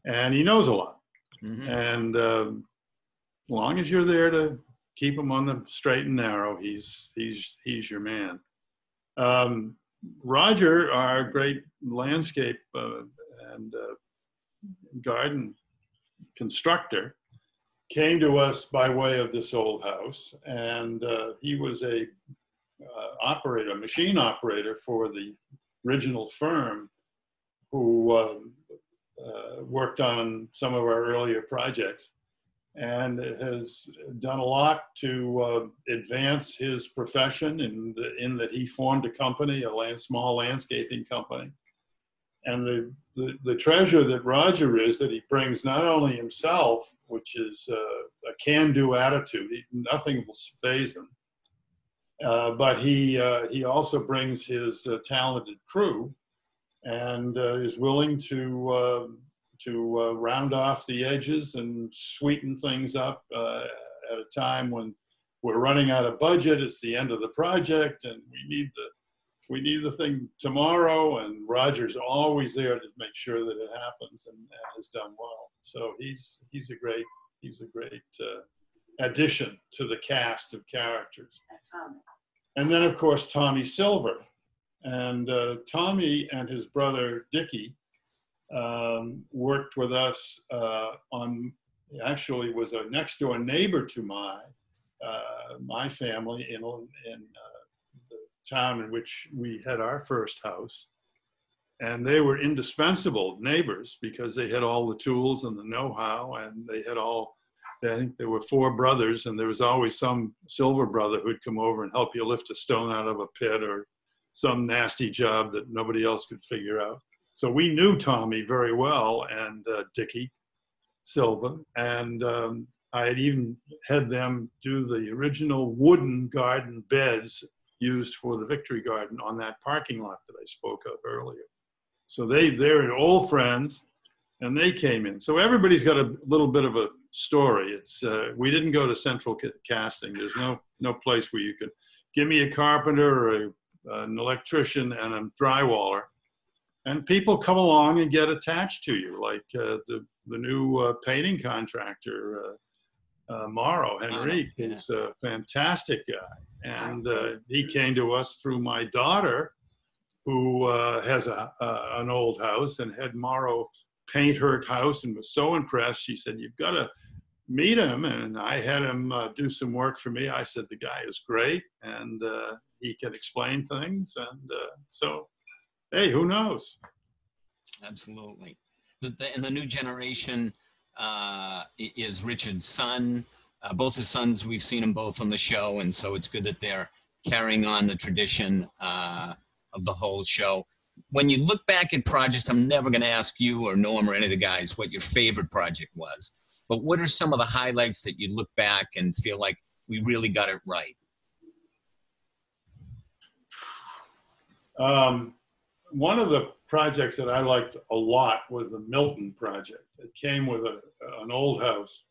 A: And he knows a lot. Mm-hmm. And as long as you're there to keep him on the straight and narrow, he's your man. Roger, our great landscape and garden constructor, came to us by way of this old house, and he was a machine operator for the original firm who worked on some of our earlier projects, and has done a lot to advance his profession in that he formed a company, a small landscaping company. And the treasure that Roger is that he brings not only himself, which is a can-do attitude, nothing will faze him, but he also brings his talented crew, and is willing to round off the edges and sweeten things up at a time when we're running out of budget. It's the end of the project, and we need the thing tomorrow. And Roger's always there to make sure that it happens, and has done well. So he's a great addition to the cast of characters. And then, of course, Tommy Silver. And Tommy and his brother Dickie worked with us actually was a next door neighbor to my family in the town in which we had our first house. And they were indispensable neighbors because they had all the tools and the know-how, and they had I think there were 4 brothers, and there was always some Silver brother who'd come over and help you lift a stone out of a pit or some nasty job that nobody else could figure out. So we knew Tommy very well, and Dickie Silva, and I had even had them do the original wooden garden beds used for the Victory Garden on that parking lot that I spoke of earlier. So they're old friends, and they came in. So everybody's got a little bit of a story. It's we didn't go to central casting. There's no place where you could give me a carpenter or an electrician and a drywaller, and people come along and get attached to you, like the new painting contractor, Mauro Henrique, who's a fantastic guy. And he came to us through my daughter, who has an old house, and had Mauro paint her house, and was so impressed. She said, "You've got to meet him." And I had him do some work for me. I said, "The guy is great." And he can explain things. And so, hey, who knows?
F: Absolutely. And the new generation is Richard's son. Both his sons, we've seen them both on the show, and so it's good that they're carrying on the tradition of the whole show. When you look back at projects, I'm never going to ask you or Norm or any of the guys what your favorite project was, but what are some of the highlights that you look back and feel like we really got it right?
A: One of the projects that I liked a lot was the Milton project. It came with an old house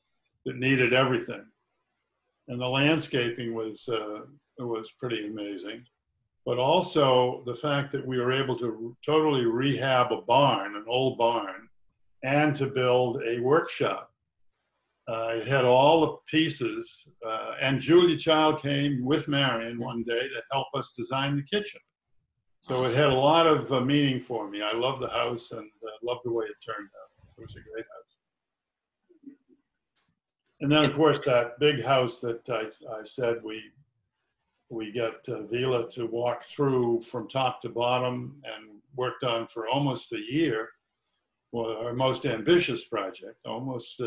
A: that needed everything, and the landscaping was pretty amazing. But also the fact that we were able to totally rehab a barn, an old barn, and to build a workshop. It had all the pieces, and Julia Child came with Marion one day to help us design the kitchen. So it had a lot of meaning for me. I love the house and love the way it turned out. It was a great house. And then, of course, that big house that I said we got Vila to walk through from top to bottom and worked on for almost a year. Well, our most ambitious project, almost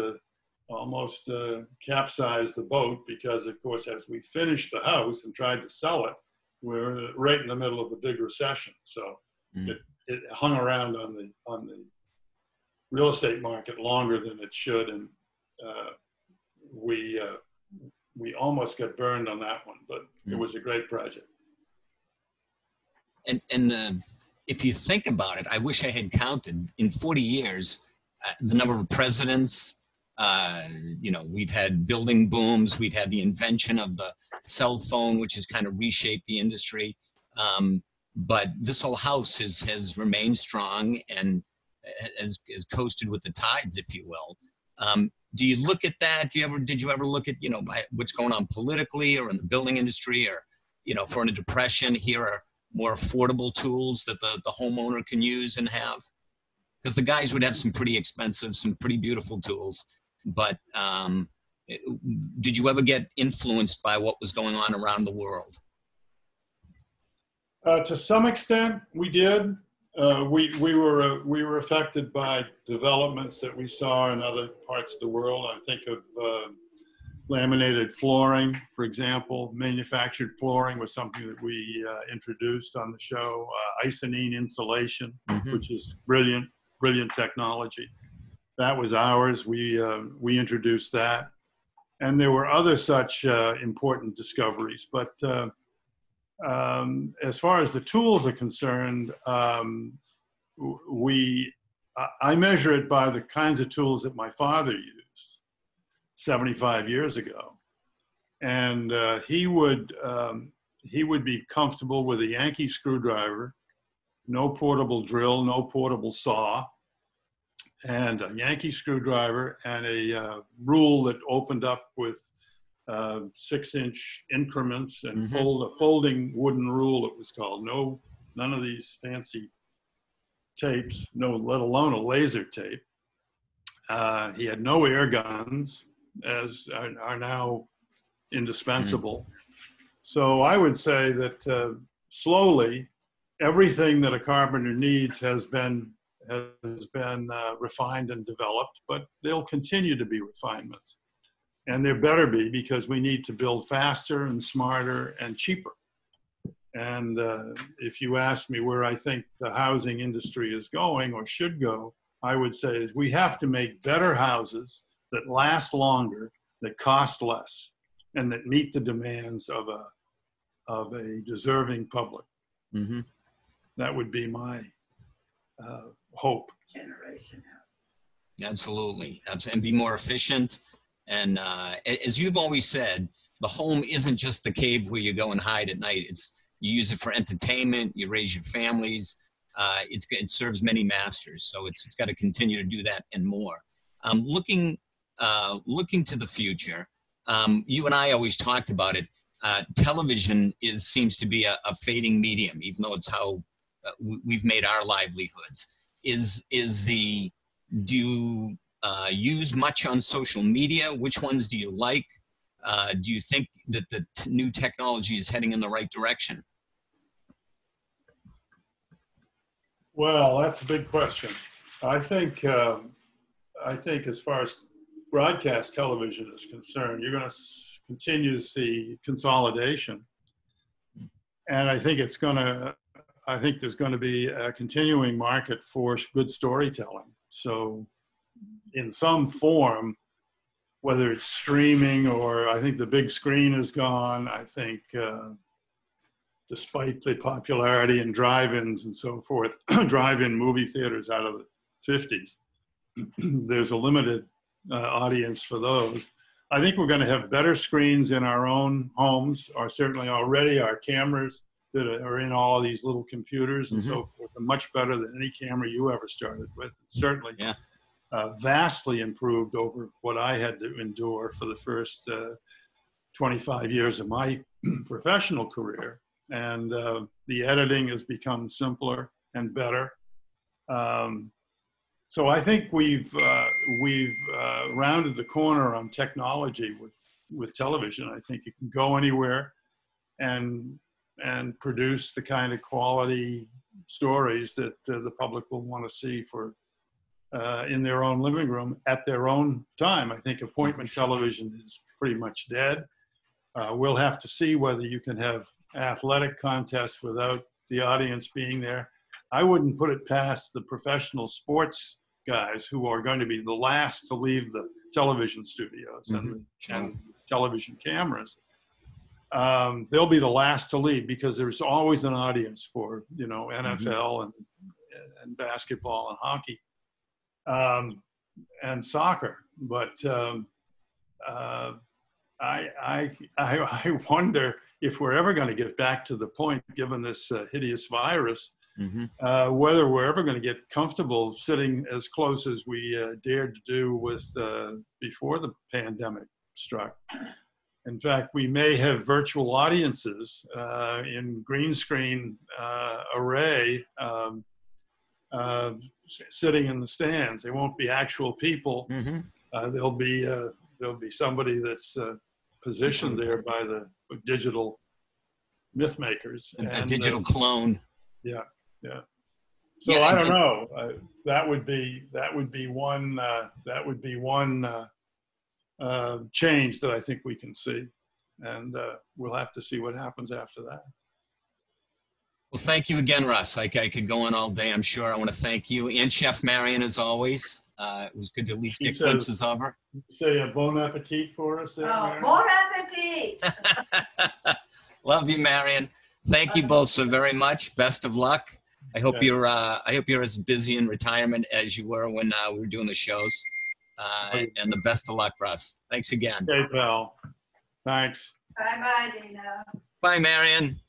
A: capsized the boat because, of course, as we finished the house and tried to sell it, we're right in the middle of a big recession. So it hung around on the real estate market longer than it should, and we almost got burned on that one, but it was a great project.
F: And if you think about it, I wish I had counted in 40 years the number of presidents. You know, we've had building booms, we've had the invention of the cell phone, which has kind of reshaped the industry. But this whole house has remained strong and has coasted with the tides, if you will. Do you look at that? Did you ever look at, you know, what's going on politically or in the building industry, or, you know, for a depression, here are more affordable tools that the homeowner can use and have? Because the guys would have some pretty expensive, some pretty beautiful tools. But did you ever get influenced by what was going on around the world?
A: To some extent, we did. We were affected by developments that we saw in other parts of the world. I think of laminated flooring, for example. Manufactured flooring was something that we introduced on the show. Isonine insulation, which is brilliant technology. That was ours. We introduced that, and there were other such important discoveries. But as far as the tools are concerned, I measure it by the kinds of tools that my father used 75 years ago, and he would be comfortable with a Yankee screwdriver, no portable drill, no portable saw, and a Yankee screwdriver and a rule that opened up with 6-inch increments and a folding wooden rule, it was called. None of these fancy tapes, let alone a laser tape. He had no air guns, as are now indispensable. So I would say that slowly, everything that a carpenter needs has been refined and developed, but there'll continue to be refinements. And there better be, because we need to build faster and smarter and cheaper. And if you ask me where I think the housing industry is going or should go, I would say is we have to make better houses that last longer, that cost less, and that meet the demands of a deserving public. That would be my hope.
E: Generation house.
F: Absolutely. And be more efficient. And as you've always said, the home isn't just the cave where you go and hide at night. You use it for entertainment, you raise your families. It serves many masters. So it's got to continue to do that and more. Looking to the future, you and I always talked about it. Television seems to be a fading medium, even though it's how we've made our livelihoods. Do you use much on social media? Which ones do you like? Do you think that the new technology is heading in the right direction?
A: Well, that's a big question. I think as far as broadcast television is concerned, you're going to continue to see consolidation, and I think there's going to be a continuing market for good storytelling. So, in some form, whether it's streaming or I think the big screen is gone. I think. Despite the popularity in drive-ins and so forth, drive-in movie theaters out of the 50s, there's a limited audience for those. I think we're going to have better screens in our own homes, or certainly already our cameras that are in all these little computers and so forth are much better than any camera you ever started with. It's certainly vastly improved over what I had to endure for the first 25 years of my professional career. And the editing has become simpler and better. So I think we've rounded the corner on technology with television. I think you can go anywhere and produce the kind of quality stories that the public will want to see for in their own living room at their own time. I think appointment television is pretty much dead. We'll have to see whether you can have athletic contests without the audience being there. I wouldn't put it past the professional sports guys who are going to be the last to leave the television studios and television cameras. They'll be the last to leave because there's always an audience for, NFL and basketball and hockey and soccer. But I wonder if we're ever going to get back to the point, given this hideous virus, whether we're ever going to get comfortable sitting as close as we dared to do with before the pandemic struck. In fact, we may have virtual audiences in green screen array sitting in the stands. They won't be actual people. There'll be somebody that's positioned there by the digital myth makers.
F: A digital clone.
A: Yeah. So I don't know. That would be one change that I think we can see, and we'll have to see what happens after that.
F: Well, thank you again, Russ. I could go on all day, I'm sure. I want to thank you and Chef Marion, as always. It was good to at least get glimpses of her.
A: Say a bon appetit for us there, Marion?
E: Bon appetit!
F: Love you, Marion. Thank you both so very much. Best of luck. I hope you're as busy in retirement as you were when we were doing the shows. And the best of luck, Russ. Thanks again.
A: Okay, pal. Thanks.
E: Bye-bye, Dina.
F: Bye, Marion.